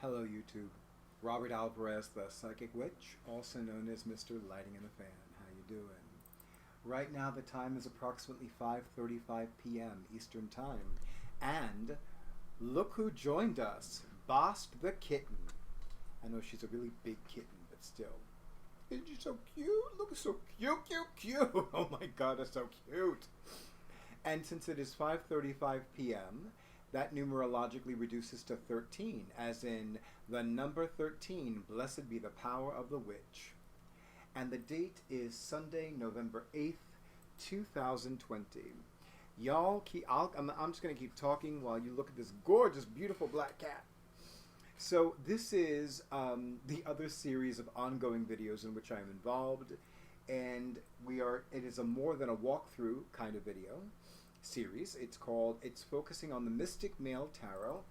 Hello, YouTube. Robert Alvarez, the Psychic Witch, also known as Mr. Lighting in the Fan. How you doing? Right now, the time is approximately 5:35 p.m. Eastern Time, and look who joined us, Bast the Kitten. I know she's a really big kitten, but still. Isn't she so cute? Look, so cute, cute, cute. Oh my God, that's so cute. And since it is 5:35 p.m., that numerologically reduces to 13, as in the number 13, blessed be the power of the witch. And the date is Sunday, November 8th, 2020. Y'all, I'm just going to keep talking while you look at this gorgeous, beautiful black cat. So this is the other series of ongoing videos in which I am involved, and it is a more than a walkthrough kind of video series. It's focusing on the Mystic Male Tarot,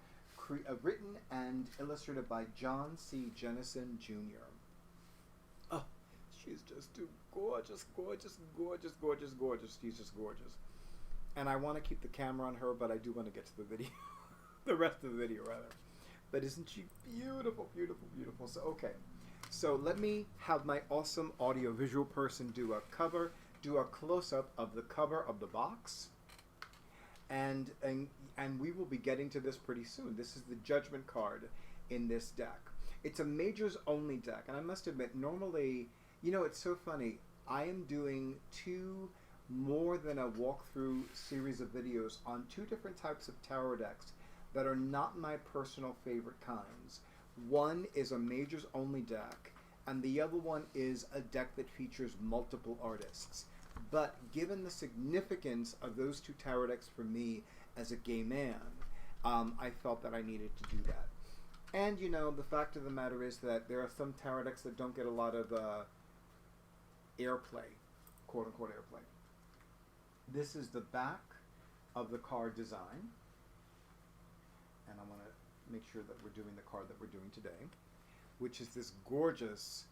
written and illustrated by John C. Jennison Jr. Oh, she's just too gorgeous, gorgeous, gorgeous, gorgeous, gorgeous. She's just gorgeous. And I want to keep the camera on her, but I do want to get to the video, the rest of the video rather. But isn't she beautiful, beautiful, beautiful? So, okay. So let me have my awesome audio-visual person do a close-up of the cover of the box. And we will be getting to this pretty soon. This is the Judgment card in this deck. It's a majors only deck, and I must admit, normally, it's so funny. I am doing two more than a walkthrough series of videos on two different types of tarot decks that are not my personal favorite kinds. One is a majors only deck, and the other one is a deck that features multiple artists. But given the significance of those two tarot decks for me as a gay man, I felt that I needed to do that. And, the fact of the matter is that there are some tarot decks that don't get a lot of airplay, quote-unquote airplay. This is the back of the card design. And I want to make sure that we're doing the card that we're doing today, which is this gorgeous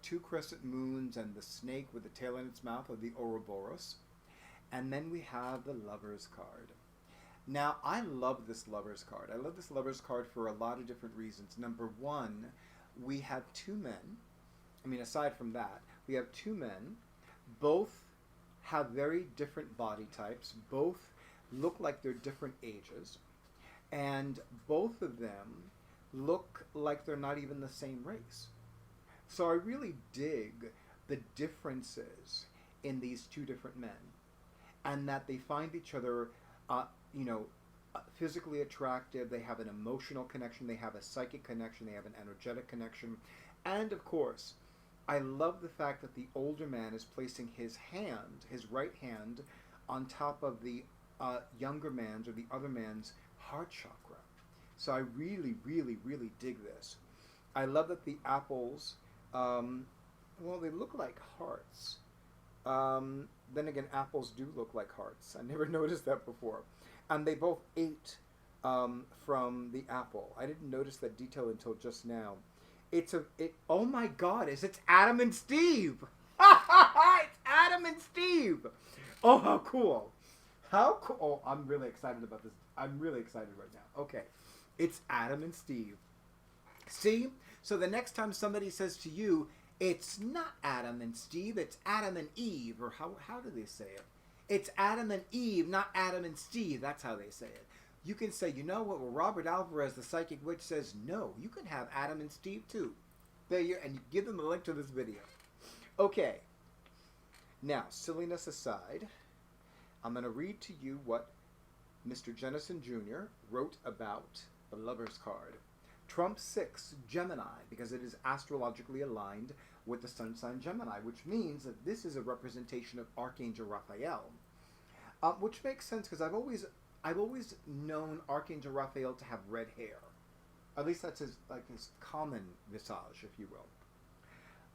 two crescent moons and the snake with the tail in its mouth of the Ouroboros. And then we have the Lover's card. Now, I love this Lover's card. I love this Lover's card for a lot of different reasons. Number one, we have two men. Aside from that, we have two men. Both have very different body types. Both look like they're different ages. And both of them look like they're not even the same race. So I really dig the differences in these two different men, and that they find each other, physically attractive. They have an emotional connection. They have a psychic connection. They have an energetic connection. And of course, I love the fact that the older man is placing his right hand, on top of the younger man's or the other man's heart chakra. So I really, really, really dig this. I love that the apples, they look like hearts. Then again, apples do look like hearts. I never noticed that before. And they both ate from the apple. I didn't notice that detail until just now. Oh my God, it's Adam and Steve! It's Adam and Steve! Oh, how cool! How cool! Oh, I'm really excited about this. I'm really excited right now. Okay, it's Adam and Steve. See? So the next time somebody says to you, it's not Adam and Steve, it's Adam and Eve, or how do they say it? It's Adam and Eve, not Adam and Steve. That's how they say it. You can say, well, Robert Alvarez, the Psychic Witch, says, no, you can have Adam and Steve too. And you give them a link to this video. Okay. Now, silliness aside, I'm going to read to you what Mr. Jennison Jr. wrote about the Lover's card. Trump 6, Gemini, because it is astrologically aligned with the sun sign Gemini, which means that this is a representation of Archangel Raphael, which makes sense because I've always known Archangel Raphael to have red hair. At least that's his common visage, if you will.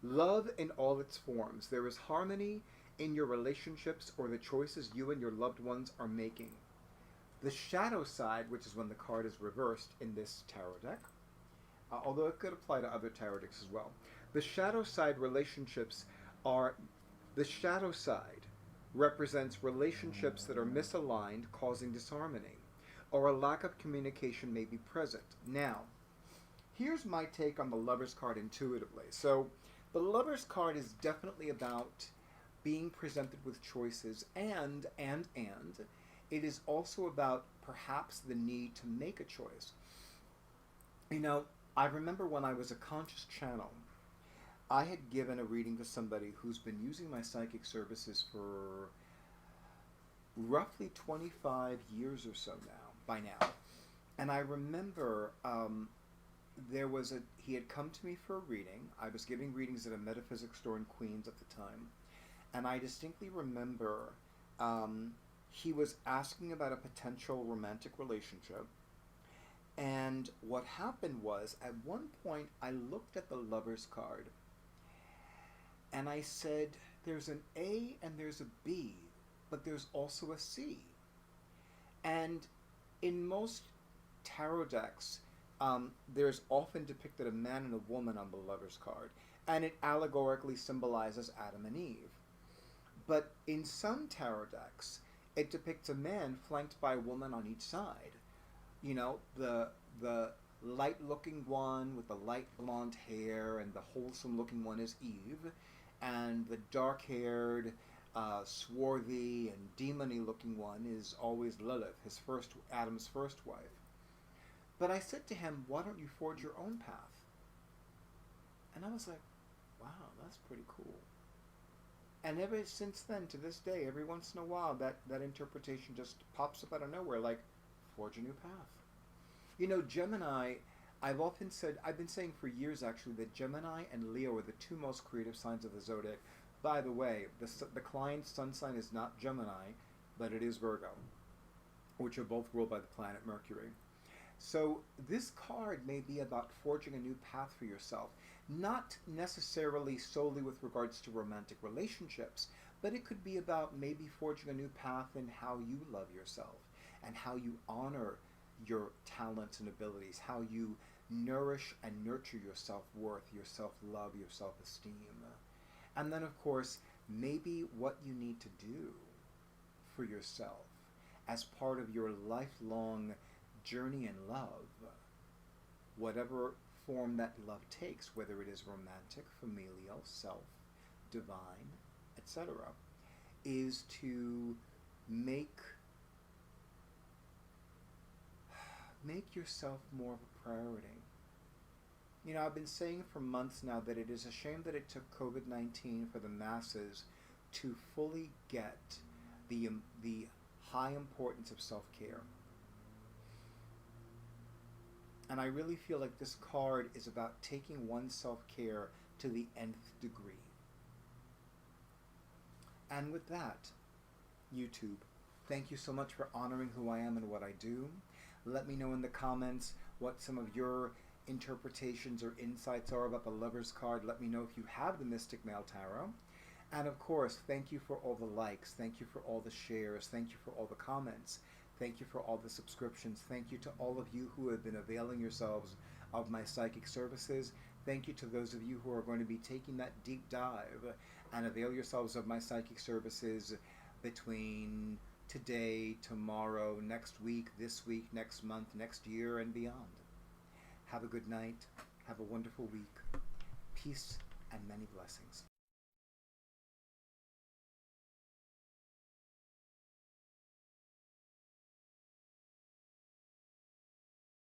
Love in all its forms. There is harmony in your relationships or the choices you and your loved ones are making. The shadow side, which is when the card is reversed in this tarot deck, although it could apply to other tarot decks as well. The shadow side represents relationships that are misaligned, causing disharmony, or a lack of communication may be present. Now, Here's my take on the Lover's card intuitively. So, the Lover's card is definitely about being presented with choices, and it is also about perhaps the need to make a choice. You know, I remember when I was a conscious channel, I had given a reading to somebody who's been using my psychic services for roughly 25 years or so now, by now. And I remember he had come to me for a reading. I was giving readings at a metaphysics store in Queens at the time. And I distinctly remember he was asking about a potential romantic relationship. And what happened was, at one point, I looked at the Lover's card. And I said, there's an A and there's a B, but there's also a C. And in most tarot decks, there's often depicted a man and a woman on the Lover's card, and it allegorically symbolizes Adam and Eve. But in some tarot decks, it depicts a man flanked by a woman on each side. You know, the light-looking one with the light blonde hair, and the wholesome-looking one is Eve, and the dark-haired, swarthy and demony-looking one is always Lilith, Adam's first wife. But I said to him, why don't you forge your own path? And I was like, wow, that's pretty cool. And ever since then, to this day, every once in a while, that interpretation just pops up out of nowhere, like, forge a new path. You know, Gemini, I've been saying for years actually, that Gemini and Leo are the two most creative signs of the zodiac. By the way, the client's sun sign is not Gemini, but it is Virgo, which are both ruled by the planet Mercury. So this card may be about forging a new path for yourself, not necessarily solely with regards to romantic relationships, but it could be about maybe forging a new path in how you love yourself and how you honor your talents and abilities, how you nourish and nurture your self-worth, your self-love, your self-esteem. And then, of course, maybe what you need to do for yourself as part of your lifelong journey in love, whatever form that love takes, whether it is romantic, familial, self, divine, etc., is to make yourself more of a priority. You know, I've been saying for months now that it is a shame that it took COVID-19 for the masses to fully get the high importance of self-care. And I really feel like this card is about taking one's self-care to the nth degree. And with that, YouTube, thank you so much for honoring who I am and what I do. Let me know in the comments what some of your interpretations or insights are about the Lover's card. Let me know if you have the Mystic Male Tarot. And of course, thank you for all the likes. Thank you for all the shares. Thank you for all the comments. Thank you for all the subscriptions. Thank you to all of you who have been availing yourselves of my psychic services. Thank you to those of you who are going to be taking that deep dive and avail yourselves of my psychic services between today, tomorrow, next week, this week, next month, next year, and beyond. Have a good night. Have a wonderful week. Peace and many blessings.